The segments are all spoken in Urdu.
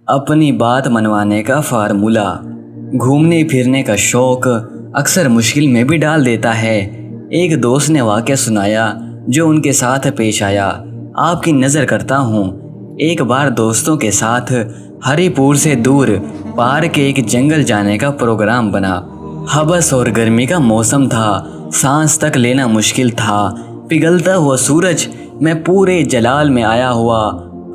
اپنی بات منوانے کا فارمولہ۔ گھومنے پھرنے کا شوق اکثر مشکل میں بھی ڈال دیتا ہے۔ ایک دوست نے واقعہ سنایا جو ان کے ساتھ پیش آیا۔ آپ کی نظر کرتا ہوں۔ ایک بار دوستوں کے ساتھ ہری پور سے دور پار کے ایک جنگل جانے کا پروگرام بنا۔ ہبس اور گرمی کا موسم تھا، سانس تک لینا مشکل تھا۔ پگھلتا ہوا سورج میں پورے جلال میں آیا ہوا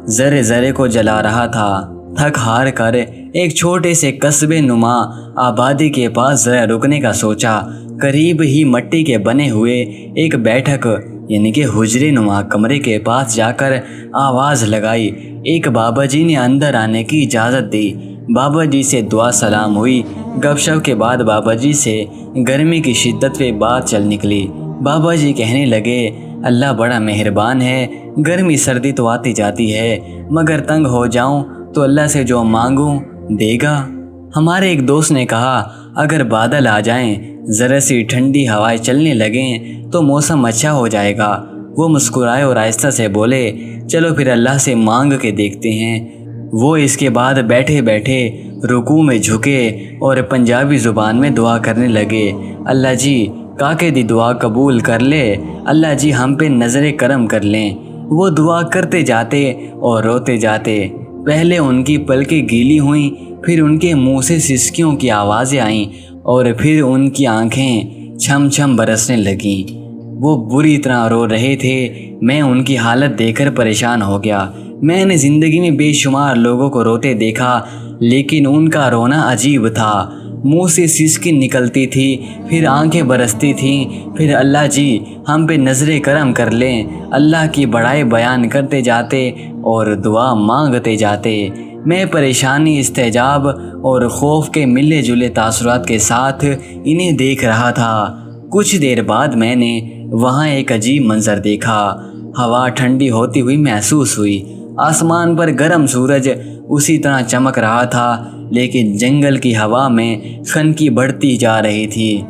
ذرے ذرے کو جلا رہا تھا۔ تھک ہار کر ایک چھوٹے سے قصبے نما آبادی کے پاس ذرا رکنے کا سوچا۔ قریب ہی مٹی کے بنے ہوئے ایک بیٹھک یعنی کہ حجرے نما کمرے کے پاس جا کر آواز لگائی۔ ایک بابا جی نے اندر آنے کی اجازت دی۔ بابا جی سے دعا سلام ہوئی۔ گپ شپ کے بعد بابا جی سے گرمی کی شدت پہ بات چل نکلی۔ بابا جی کہنے لگے، اللہ بڑا مہربان ہے، گرمی سردی تو آتی جاتی ہے، مگر تنگ ہو جاؤں تو اللہ سے جو مانگوں دے گا۔ ہمارے ایک دوست نے کہا، اگر بادل آ جائیں، ذرا سی ٹھنڈی ہوائیں چلنے لگیں تو موسم اچھا ہو جائے گا۔ وہ مسکرائے اور آہستہ سے بولے، چلو پھر اللہ سے مانگ کے دیکھتے ہیں۔ وہ اس کے بعد بیٹھے بیٹھے رکوع میں جھکے اور پنجابی زبان میں دعا کرنے لگے، اللہ جی کاکے دی دعا قبول کر لے، اللہ جی ہم پہ نظر کرم کر لیں۔ وہ دعا کرتے جاتے اور روتے جاتے۔ پہلے ان کی پلکیں گیلی ہوئیں، پھر ان کے منہ سے سسکیوں کی آوازیں آئیں اور پھر ان کی آنکھیں چھم چھم برسنے لگیں۔ وہ بری طرح رو رہے تھے۔ میں ان کی حالت دیکھ کر پریشان ہو گیا۔ میں نے زندگی میں بے شمار لوگوں کو روتے دیکھا، لیکن ان کا رونا عجیب تھا۔ منہ سے سسکی نکلتی تھی، پھر آنکھیں برستی تھیں، پھر اللہ جی ہم پہ نظر کرم کر لیں۔ اللہ کی بڑائی بیان کرتے جاتے اور دعا مانگتے جاتے۔ میں پریشانی، استحجاب اور خوف کے ملے جلے تاثرات کے ساتھ انہیں دیکھ رہا تھا۔ کچھ دیر بعد میں نے وہاں ایک عجیب منظر دیکھا۔ ہوا ٹھنڈی ہوتی ہوئی محسوس ہوئی۔ آسمان پر گرم سورج اسی طرح چمک رہا تھا، لیکن جنگل کی ہوا میں خنکی بڑھتی جا رہی تھی۔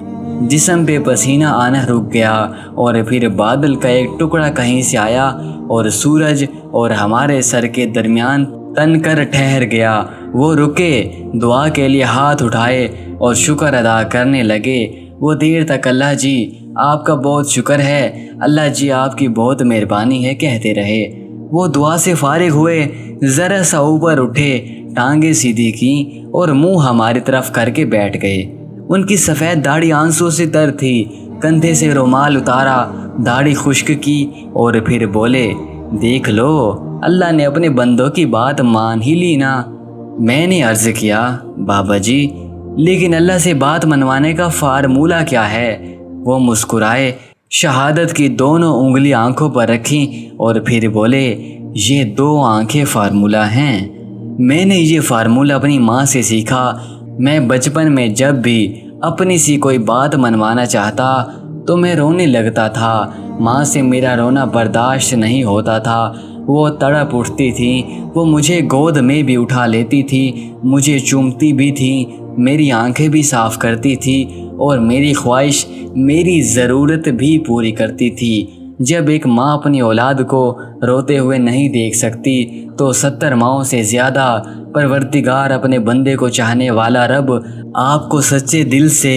جسم پہ پسینہ آنا رک گیا اور پھر بادل کا ایک ٹکڑا کہیں سے آیا اور سورج اور ہمارے سر کے درمیان تن کر ٹھہر گیا۔ وہ رکے، دعا کے لیے ہاتھ اٹھائے اور شکر ادا کرنے لگے۔ وہ دیر تک اللہ جی آپ کا بہت شکر ہے، اللہ جی آپ کی بہت مہربانی ہے کہتے رہے۔ وہ دعا سے فارغ ہوئے، ذرا سا اوپر اٹھے، ٹانگیں سیدھی کیں اور منہ ہماری طرف کر کے بیٹھ گئے۔ ان کی سفید داڑھی آنسوں سے تر تھی۔ کندھے سے رومال اتارا، داڑھی خشک کی اور پھر بولے، دیکھ لو اللہ نے اپنے بندوں کی بات مان ہی لی نا۔ میں نے عرض کیا، بابا جی لیکن اللہ سے بات منوانے کا فارمولہ کیا ہے؟ وہ مسکرائے، شہادت کی دونوں انگلی آنکھوں پر رکھیں اور پھر بولے، یہ 2 آنکھیں فارمولہ ہیں۔ میں نے یہ فارمولہ اپنی ماں سے سیکھا۔ میں بچپن میں جب بھی اپنی سی کوئی بات منوانا چاہتا تو میں رونے لگتا تھا۔ ماں سے میرا رونا برداشت نہیں ہوتا تھا۔ وہ تڑپ اٹھتی تھیں، وہ مجھے گود میں بھی اٹھا لیتی تھی، مجھے چومتی بھی تھیں، میری آنکھیں بھی صاف کرتی تھی اور میری خواہش، میری ضرورت بھی پوری کرتی تھی۔ جب ایک ماں اپنی اولاد کو روتے ہوئے نہیں دیکھ سکتی تو 70 ماؤں سے زیادہ پروردگار اپنے بندے کو چاہنے والا رب آپ کو سچے دل سے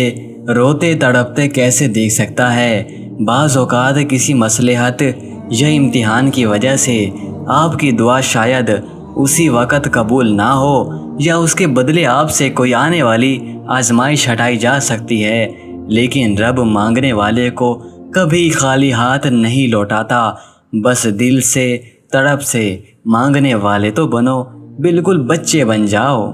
روتے تڑپتے کیسے دیکھ سکتا ہے؟ بعض اوقات کسی مصلحت یا امتحان کی وجہ سے آپ کی دعا شاید اسی وقت قبول نہ ہو، یا اس کے بدلے آپ سے کوئی آنے والی آزمائش ہٹائی جا سکتی ہے، لیکن رب مانگنے والے کو کبھی خالی ہاتھ نہیں لوٹاتا۔ بس دل سے، تڑپ سے مانگنے والے تو بنو، بالکل بچے بن جاؤ۔